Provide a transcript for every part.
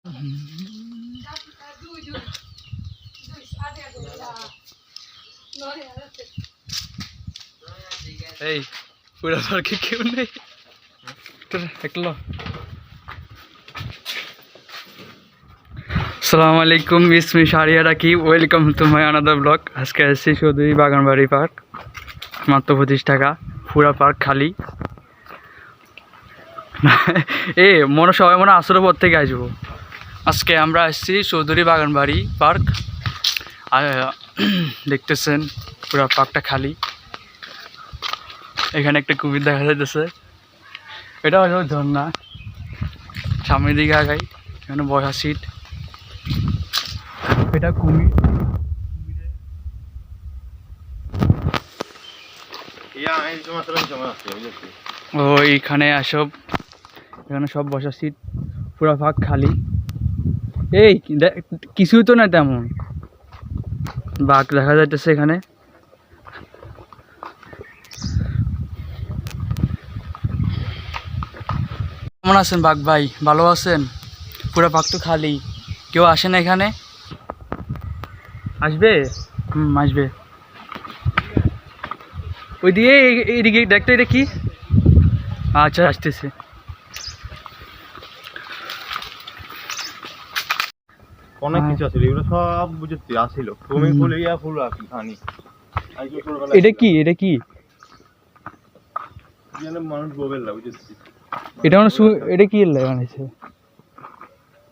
এই পুরা পার্কে কেউ নেই একলো। আসসালামু আলাইকুম, ইসমি Shariya Rakib, welcome to my another blog. আজকে আসছি চৌধুরী বাগানবাড়ি পার্ক, মাত্র 25 টাকা, পুরা পার্ক খালি। মনে সবাই মনে আসরের পর থেকে আসবো। আজকে আমরা আসছি চৌধুরী বাগানবাড়ি পার্ক, আর দেখতেছেন পুরা পার্কটা খালি। এখানে একটা কুমির দেখা যাইতেছে, এটা হলো ঝর্ণা। সামনের দিকে আগাই, এখানে বসা সিট। এটা কুমির, ও এইখানে আসব, এখানে সব বসা সিট, পুরা পার্ক খালি। এই কিছুই তো না তেমন, বাঘ দেখা যাইতেছে এখানে। কেমন আছেন বাঘ ভাই, ভালো আছেন? পুরা পার্ক তো খালি, কেউ আসে না এখানে। আসবে? আসবে। ওই দিয়ে এইদিকে দেখতে, এটা কি? আচ্ছা, আসতেছে। অনেক কিছু আছিল, এগুলো সব বুঝতে আসিল। তুমি ফুল ইয়া ফুল রাখি খানি। এটা কি? এটা কি? জানে মানুষ গোবেল না বুঝছি। এটা মানে এটা কি লাগাইছে?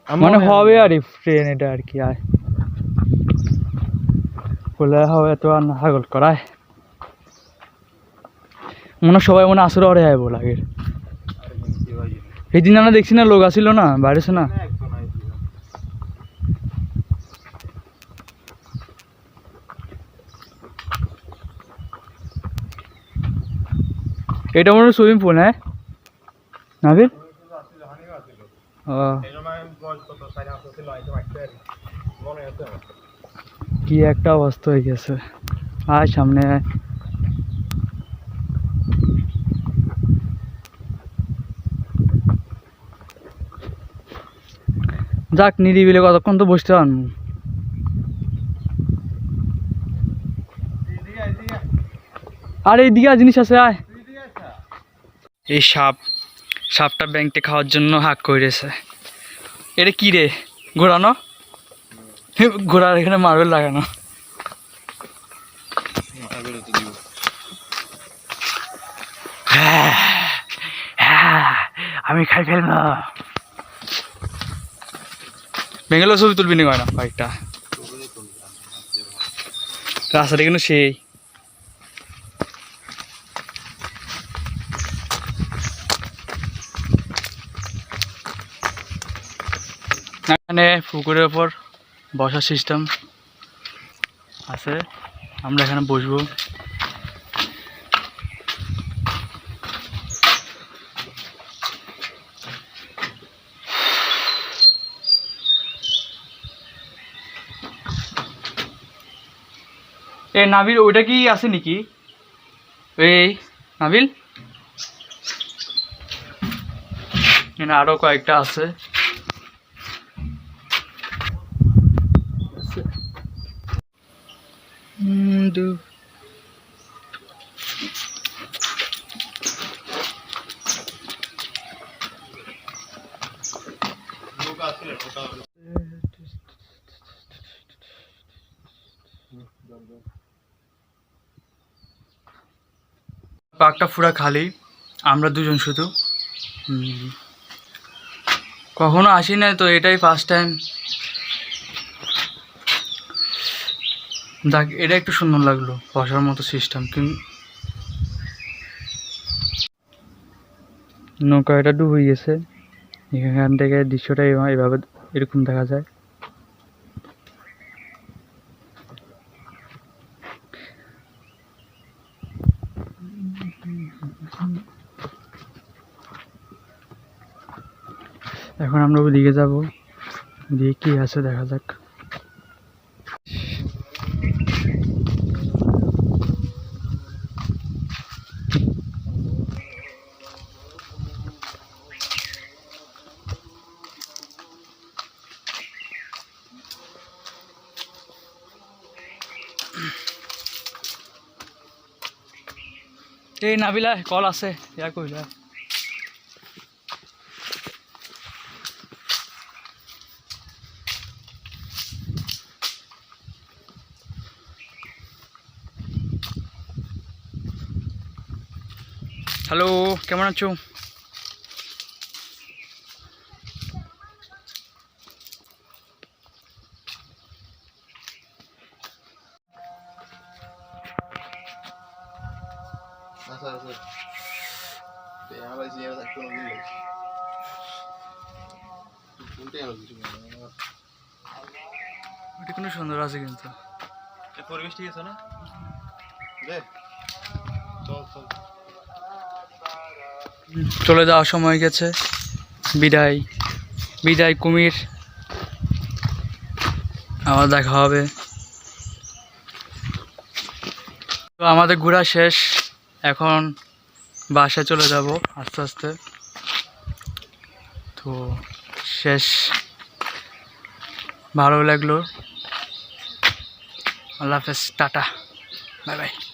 মানে হবে আর ট্রেন এটা আর কি, আর বলে হবে তো আর না হাগল করায়। মনে সবাই মনে আসরে অরে আইব লাগে। এই দিন আমরা দেখছি না, লোক আসিল না, বাইরেছে না। এটা মনে হয় সুইমিং পুল, হ্যাঁ নাবিল? কি একটা অবস্থা হয়ে গেছে। আর সামনে যাক, নিরিবিলে কতক্ষণ তো বসতে পারবো। আর এই দিকে জিনিস আছে, আয়। এই সাপটা ব্যাংকটা খাওয়ার জন্য হাক করেছে। এটা কি রে, ঘোরানো? ঘোড়ার এখানে মার্বেল লাগানো। আমি খাই ফেলব। বেঙ্গালোর ছবি তুলবি না কয় না কয়েকটা, রাস্তাটা কিন্তু সেই। এখানে পুকুরের ওপর বসার সিস্টেম আছে, আমরা এখানে বসবো। এ নাবিল, ওইটা কি আছে নাকি? এই নাবিল, এখানে আরো কয়েকটা আছে। পার্কটা পুরা খালি, আমরা দুজন শুধু। কখনো আসি না তো, এটাই ফার্স্ট টাইম। দেখ, এটা একটু সুন্দর লাগলো, বসার মতো সিস্টেম। কিন্তু নৌকা এটা ডুবে গেছে, এখান থেকে দৃশ্যটা এভাবে এরকম দেখা যায়। এখন আমরা ওইদিকে যাব, দিয়ে কি আছে দেখা যাক। এই নাবিলা কল আছে ইয়া কইলা হ্যালো কেমন আছো এটা কোনো সুন্দর আছে কিন্তু পরিবেশ ঠিক আছে না চল চল চলে যাওয়ার সময় গেছে বিদায় বিদায় কুমির আবার দেখা হবে তো আমাদের ঘোরা শেষ এখন বাসায় চলে যাব আস্তে আস্তে তো শেষ ভালো লাগলো আল্লাহ হাফেজ টাটা বাই বাই